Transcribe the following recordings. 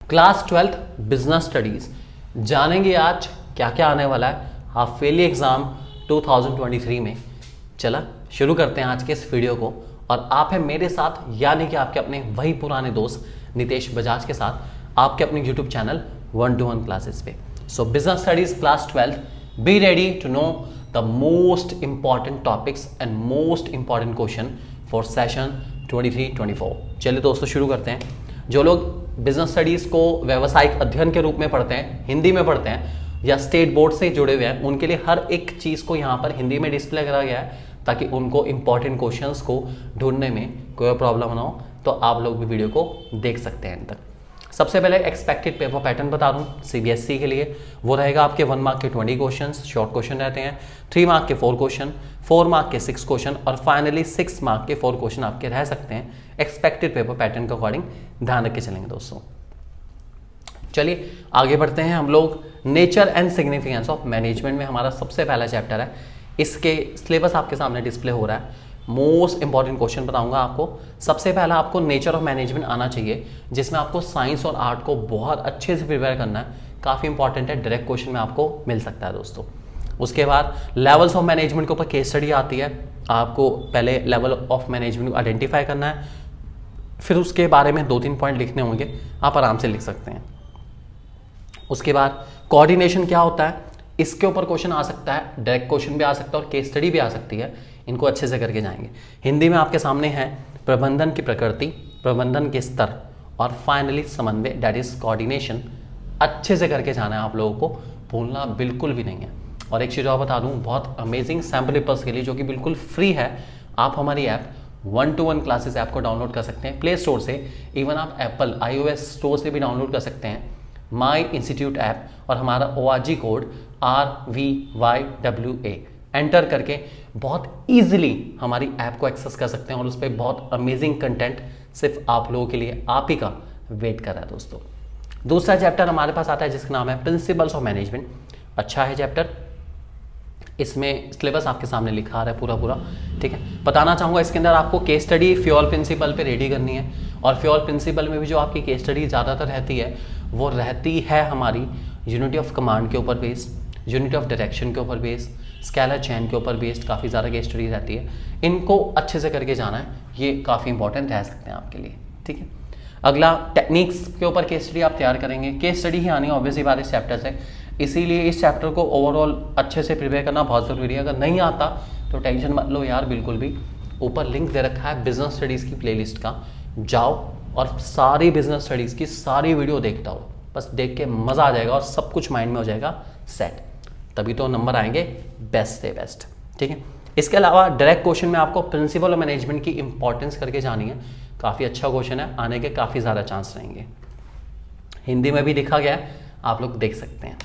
Class 12th business studies जानेंगे आज क्या क्या आने वाला है हाफ ईयरली एग्जाम 2023 में। चला शुरू करते हैं आज के इस वीडियो को। और आप हैं मेरे साथ यानी कि आपके अपने वही पुराने दोस्त नितेश बजाज के साथ आपके अपने यूट्यूब चैनल 1-to-1 क्लासेस पे। So business studies class 12, be ready to know the most important topics and most important question for session 23-24। चलिए दोस्तों शुरू करते हैं। जो लोग बिजनेस स्टडीज को व्यावसायिक अध्ययन के रूप में पढ़ते हैं, हिंदी में पढ़ते हैं या स्टेट बोर्ड से जुड़े हुए हैं, उनके लिए हर एक चीज़ को यहाँ पर हिंदी में डिस्प्ले करा गया है ताकि उनको इंपॉर्टेंट क्वेश्चंस को ढूंढने में कोई प्रॉब्लम ना हो। तो आप लोग भी वीडियो को देख सकते हैं एंड तक। सबसे पहले एक्सपेक्टेड पेपर पैटर्न बता दूं सीबीएसई के लिए। वो रहेगा आपके 1 मार्क के 20 क्वेश्चन, शॉर्ट क्वेश्चन रहते हैं, 3 मार्क के 4 क्वेश्चन, 4 मार्क के 6 क्वेश्चन और फाइनली 6 मार्क के 4 क्वेश्चन आपके रह सकते हैं एक्सपेक्टेड पेपर पैटर्न के अकॉर्डिंग। ध्यान रख के चलेंगे दोस्तों। चलिए आगे बढ़ते हैं हम लोग। Nature and significance of management में हमारा सबसे पहला चैप्टर है। इसके सिलेबस आपके सामने डिस्प्ले हो रहा है। मोस्ट इंपॉर्टेंट क्वेश्चन बताऊंगा आपको। सबसे पहला आपको नेचर ऑफ मैनेजमेंट आना चाहिए, जिसमें आपको साइंस और आर्ट को बहुत अच्छे से प्रिपेयर करना है। काफ़ी इंपॉर्टेंट है, डायरेक्ट क्वेश्चन में आपको मिल सकता है दोस्तों। उसके बाद लेवल्स ऑफ मैनेजमेंट के ऊपर केस स्टडी आती है। आपको पहले लेवल ऑफ मैनेजमेंट को आइडेंटिफाई करना है, फिर उसके बारे में 2-3 पॉइंट लिखने होंगे, आप आराम से लिख सकते हैं। उसके बाद कोऑर्डिनेशन क्या होता है, इसके ऊपर क्वेश्चन आ सकता है, डायरेक्ट क्वेश्चन भी आ सकता है और केस स्टडी भी आ सकती है। इनको अच्छे से करके जाएंगे। हिंदी में आपके सामने है प्रबंधन की प्रकृति, प्रबंधन के स्तर और फाइनली समन्वय, दैट इज कोऑर्डिनेशन। अच्छे से करके जाना है आप लोगों को, भूलना बिल्कुल भी नहीं है। और एक चीज़ और बता दूं, बहुत अमेजिंग सैम्पल पेपर्स के लिए जो कि बिल्कुल फ्री है, आप हमारी ऐप 1-to-1 क्लासेस ऐप को डाउनलोड कर सकते हैं प्ले स्टोर से। इवन आप एप्पल iOS स्टोर से भी डाउनलोड कर सकते हैं माई इंस्टीट्यूट ऐप, और हमारा ORG कोड RVYWA एंटर करके बहुत ईजिली हमारी ऐप को एक्सेस कर सकते हैं। और उस पर बहुत अमेजिंग कंटेंट सिर्फ आप लोगों के लिए, आप ही का वेट कर रहा है दोस्तों। दूसरा चैप्टर हमारे पास आता है जिसका नाम है प्रिंसिपल्स ऑफ मैनेजमेंट। अच्छा है चैप्टर, इसमें सिलेबस आपके सामने लिखा रहा है पूरा, ठीक है। बताना चाहूँगा इसके अंदर आपको केस स्टडी फ्यूल प्रिंसिपल पे रेडी करनी है। और फ्यूल प्रिंसिपल में भी जो आपकी केस स्टडी ज़्यादातर रहती है वो रहती है हमारी यूनिटी ऑफ कमांड के ऊपर बेस्ड, यूनिटी ऑफ डायरेक्शन के ऊपर बेस्ड, स्केलर चेन के ऊपर बेस्ड काफ़ी ज़्यादा केस स्टडी रहती है। इनको अच्छे से करके जाना है, ये काफ़ी इंपॉर्टेंट रह सकते हैं आपके लिए, ठीक है। अगला टेक्निक्स के ऊपर केस स्टडी आप तैयार करेंगे। केस स्टडी ही आनी ऑब्वियसली बात इस चैप्टर से, इसीलिए इस चैप्टर को ओवरऑल अच्छे से प्रिपेयर करना बहुत ज़रूरी है। अगर नहीं आता तो टेंशन मत लो यार, बिल्कुल भी। ऊपर लिंक दे रखा है बिजनेस स्टडीज़ की प्लेलिस्ट का, जाओ और सारी बिजनेस स्टडीज़ की सारी वीडियो देखता हो। बस देख के मज़ा आ जाएगा और सब कुछ माइंड में हो जाएगा सेट, तभी तो नंबर आएंगे बेस्ट से बेस्ट, ठीक है। इसके अलावा डायरेक्ट क्वेश्चन में आपको प्रिंसिपल ऑफ मैनेजमेंट की इंपॉर्टेंस करके जानी है। काफ़ी अच्छा क्वेश्चन है, आने के काफ़ी ज़्यादा चांस रहेंगे। हिंदी में भी लिखा गया है, आप लोग देख सकते हैं।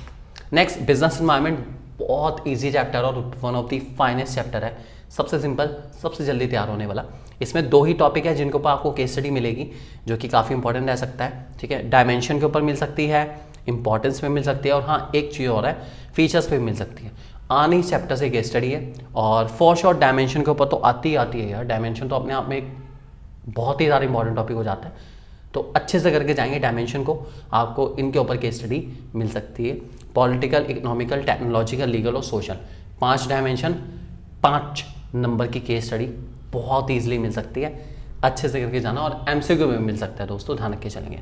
नेक्स्ट बिजनेस एनवायरनमेंट, बहुत ईजी चैप्टर और one of the finest chapter है। सबसे सिंपल, सबसे जल्दी तैयार होने वाला। इसमें 2 ही टॉपिक है जिनके ऊपर आपको केस स्टडी मिलेगी, जो कि काफ़ी इंपॉर्टेंट रह सकता है, ठीक है। डायमेंशन के ऊपर मिल सकती है, इंपॉर्टेंस पे मिल सकती है, और हाँ एक चीज़ और है, फीचर्स पे मिल सकती है। आनी चैप्टर से केस स्टडी है और फॉर श्योर डायमेंशन के ऊपर तो आती है यार। डायमेंशन तो अपने आप में एक बहुत ही ज़्यादा इंपॉर्टेंट टॉपिक हो जाता है, तो अच्छे से करके जाएंगे डायमेंशन को, आपको इनके ऊपर केस स्टडी मिल सकती है। पॉलिटिकल, इकोनॉमिकल, टेक्नोलॉजिकल, लीगल और सोशल, 5 डायमेंशन, 5 नंबर की केस स्टडी बहुत ईजिली मिल सकती है। अच्छे से करके जाना और MCQ में मिल सकता है दोस्तों, ध्यान रख के चलेंगे।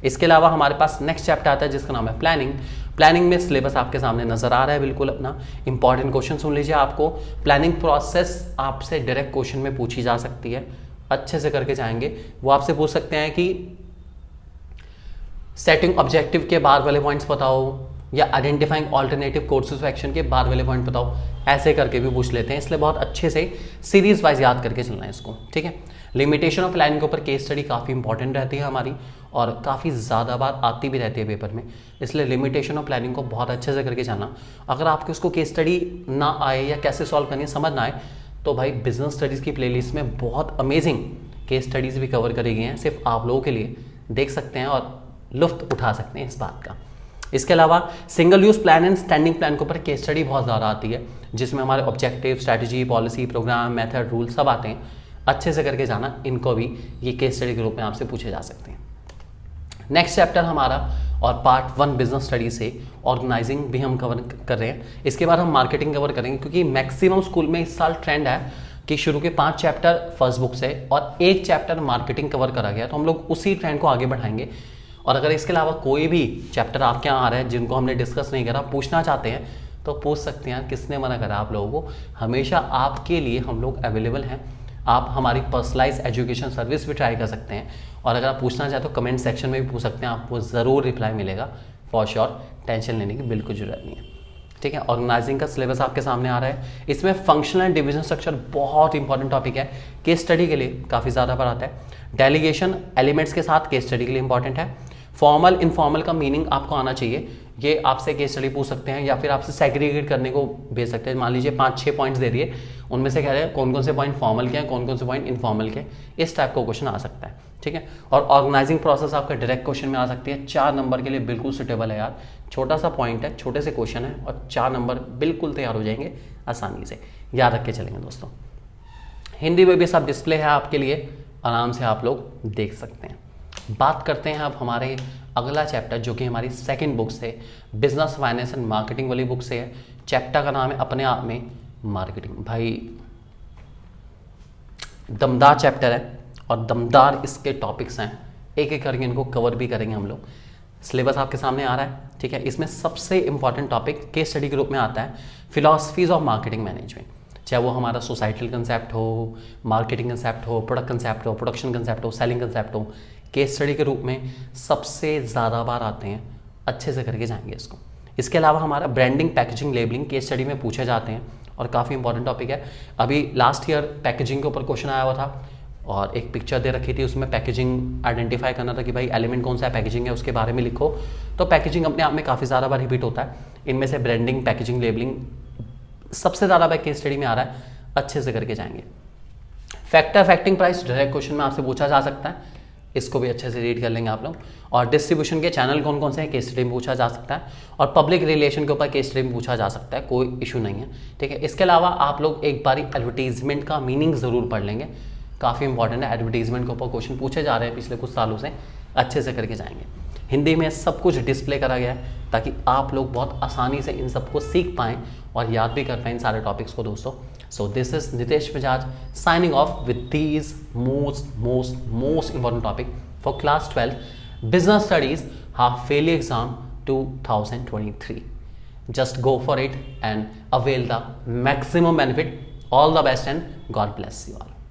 इसके अलावा हमारे पास नेक्स्ट चैप्टर आता है जिसका नाम है प्लानिंग। प्लानिंग में सिलेबस आपके सामने नजर आ रहा है बिल्कुल अपना। इंपॉर्टेंट क्वेश्चन सुन लीजिए। आपको प्लानिंग प्रोसेस आपसे डायरेक्ट क्वेश्चन में पूछी जा सकती है, अच्छे से करके जाएंगे। वो आपसे पूछ सकते हैं कि सेटिंग ऑब्जेक्टिव के बाद वाले पॉइंट्स बताओ, या identifying alternative courses of action के बाद वाले पॉइंट बताओ, ऐसे करके भी पूछ लेते हैं। इसलिए बहुत अच्छे से सीरीज वाइज याद करके चलना है इसको, ठीक है। लिमिटेशन ऑफ प्लानिंग के ऊपर केस स्टडी काफ़ी इंपॉर्टेंट रहती है हमारी, और काफ़ी ज़्यादा बार आती भी रहती है पेपर में। इसलिए लिमिटेशन ऑफ प्लानिंग को बहुत अच्छे से करके जाना। अगर आपको उसको केस स्टडी ना आए या कैसे सॉल्व करनी है समझ ना आए, तो भाई बिजनेस स्टडीज़ की प्लेलिस्ट में बहुत अमेजिंग केस स्टडीज़ भी कवर करी गई हैं सिर्फ आप लोगों के लिए, देख सकते हैं और लुत्फ उठा सकते हैं इस बात का। इसके अलावा single use plan and standing plan के ऊपर केस स्टडी बहुत ज़्यादा आती है, जिसमें हमारे objective, strategy, policy, programme, method, rule सब आते हैं। अच्छे से करके जाना, इनको भी ये केस स्टडी के रूप में आपसे पूछे जा सकते हैं। नेक्स्ट चैप्टर हमारा और पार्ट 1 बिजनेस स्टडी से ऑर्गेनाइजिंग भी हम कवर कर रहे हैं। इसके बाद हम मार्केटिंग कवर करेंगे, क्योंकि मैक्सिमम स्कूल में इस साल ट्रेंड है कि शुरू के 5 चैप्टर फर्स्ट बुक से और 1 चैप्टर मार्केटिंग कवर करा गया, तो हम लोग उसी ट्रेंड को आगे बढ़ाएंगे। और अगर इसके अलावा कोई भी चैप्टर आपके यहाँ आ रहा है जिनको हमने डिस्कस नहीं करा, पूछना चाहते हैं तो पूछ सकते हैं। किसने मना करा आप लोगों को? हमेशा आपके लिए हम लोग अवेलेबल हैं। आप हमारी पर्सनलाइज एजुकेशन सर्विस भी ट्राई कर सकते हैं, और अगर आप पूछना चाहें तो कमेंट सेक्शन में भी पूछ सकते हैं, आपको ज़रूर रिप्लाई मिलेगा फॉर श्योर। टेंशन लेने की बिल्कुल जरूरत नहीं है, ठीक है। ऑर्गेनाइजिंग का सिलेबस आपके सामने आ रहा है। इसमें फंक्शनल एंड डिवीजन स्ट्रक्चर बहुत इंपॉर्टेंट टॉपिक है, केस स्टडी के लिए काफ़ी ज़्यादा पर आता है। डेलीगेशन एलिमेंट्स के साथ केस स्टडी के लिए इंपॉर्टेंट है। फॉर्मल इनफॉर्मल का मीनिंग आपको आना चाहिए, ये आपसे केस स्टडी पूछ सकते हैं या फिर आपसे सेग्रीगेट करने को भेज सकते हैं। मान लीजिए 5-6 पॉइंट्स दे रही है, उनमें से कह रहे हैं कौन कौन से पॉइंट फॉर्मल के हैं, कौन कौन से पॉइंट इनफॉर्मल के, इस टाइप का क्वेश्चन आ सकता है, ठीक है। और ऑर्गेनाइजिंग प्रोसेस आपका डायरेक्ट क्वेश्चन में आ सकती है, 4 नंबर के लिए बिल्कुल सुटेबल है यार। छोटा सा पॉइंट है, छोटे से क्वेश्चन है और 4 नंबर बिल्कुल तैयार हो जाएंगे आसानी से, याद रख के चलेंगे दोस्तों। हिंदी में भी सब डिस्प्ले है आपके लिए, आराम से आप लोग देख सकते हैं। बात करते हैं अब हमारे अगला चैप्टर, जो कि हमारी सेकंड बुक से बिजनेस फाइनेंस एंड मार्केटिंग वाली बुक से है। चैप्टर का नाम है अपने आप में मार्केटिंग। भाई दमदार चैप्टर है और दमदार इसके टॉपिक्स हैं, एक एक करके इनको कवर भी करेंगे हम लोग। सिलेबस आपके सामने आ रहा है, ठीक है। इसमें सबसे इंपॉर्टेंट टॉपिक केस स्टडी के रूप में आता है फिलॉसफीज ऑफ मार्केटिंग मैनेजमेंट, चाहे वो हमारा सोसाइटल कंसेप्ट हो, मार्केटिंग कंसेप्ट हो, प्रोडक्ट कंसेप्ट हो, प्रोडक्शन कंसेप्ट हो, सेलिंग कंसेप्ट हो, केस स्टडी के रूप में सबसे ज़्यादा बार आते हैं। अच्छे से करके जाएंगे इसको। इसके अलावा हमारा branding, packaging, labelling case study में पूछे जाते हैं और काफ़ी इंपॉर्टेंट टॉपिक है। अभी लास्ट ईयर पैकेजिंग के ऊपर क्वेश्चन आया हुआ था और एक पिक्चर दे रखी थी, उसमें पैकेजिंग आइडेंटिफाई करना था कि भाई एलिमेंट कौन सा है पैकेजिंग है, उसके बारे में लिखो। तो पैकेजिंग अपने आप में काफ़ी ज़्यादा बार रिपीट होता है। इनमें से ब्रांडिंग, पैकेजिंग, लेबलिंग सबसे ज़्यादा बार केस स्टडी में आ रहा है, अच्छे से करके जाएंगे। फैक्टर, फैक्टिंग प्राइस डायरेक्ट क्वेश्चन में आपसे पूछा जा सकता है, इसको भी अच्छे से रीड कर लेंगे आप लोग। और डिस्ट्रीब्यूशन के चैनल कौन कौन से हैं केस स्टडी में पूछा जा सकता है, और पब्लिक रिलेशन के ऊपर केस स्टडी में पूछा जा सकता है, कोई इशू नहीं है, ठीक है। इसके अलावा आप लोग एक बारी एडवर्टीजमेंट का मीनिंग ज़रूर पढ़ लेंगे, काफ़ी इंपॉर्टेंट है। एडवर्टीजमेंट के ऊपर क्वेश्चन पूछे जा रहे हैं पिछले कुछ सालों से, अच्छे से करके जाएंगे। हिंदी में सब कुछ डिस्प्ले करा गया है ताकि आप लोग बहुत आसानी से इन सबको सीख पाएँ और याद भी कर पाएँ इन सारे टॉपिक्स को दोस्तों। So this is Nitesh Bajaj signing off with these most important topic for class 12 business studies half yearly exam 2023. Just go for it and avail the maximum benefit. All the best and God bless you all.